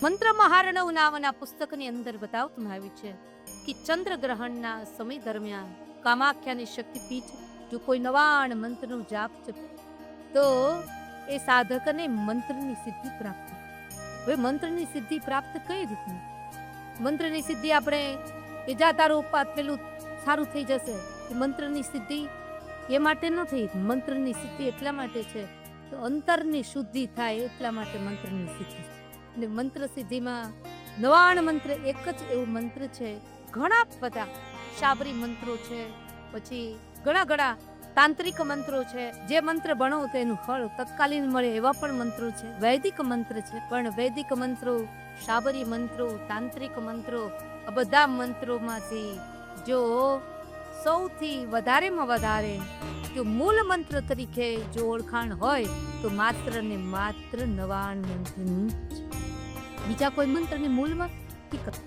મંત્ર મહારણવ નામના પુસ્તકની અંદર બતાવવામાં આવ્યું છે કે ચંદ્રગ્રહણના સમય દરમિયાન કામાખ્યાની શક્તિપીઠ જો કોઈ નવાણ મંત્રનું જાપ જપે તો એ સાધકને મંત્રની સિદ્ધિ પ્રાપ્ત થાય। હવે મંત્રની સિદ્ધિ પ્રાપ્ત કઈ રીતની? મંત્રની સિદ્ધિ આપણે એ જા તારું ઉપાત પેલું સારું થઈ જશે, એ મંત્રની સિદ્ધિ એ માટે ન થઈ। મંત્રની સિદ્ધિ એટલા માટે છે તો અંતરની શુદ્ધિ થાય એટલા માટે મંત્રની સિદ્ધિ છે। ને મંત્ર સિદ્ધિમાં નવાણ મંત્ર એક જ એવું મંત્ર છે, ઘણા બધા શાબરી મંત્રો છે, પછી ઘણા તાંત્રિક મંત્રો છે। જે મંત્ર ભણો તો એનું ફળ તત્કાલીન મળે એવા પણ મંત્રો છે, વૈદિક મંત્ર છે। પણ વૈદિક મંત્રો, શાબરી મંત્રો, તાંત્રિક મંત્રો, આ બધા મંત્રોમાંથી જો સૌથી વધારેમાં વધારે જો મૂળ મંત્ર તરીકે જો ઓળખાણ હોય તો માત્ર ને માત્ર નવાણ મંત્રની, બીજા કોઈ મંત્રની મૂળમાં હકીકત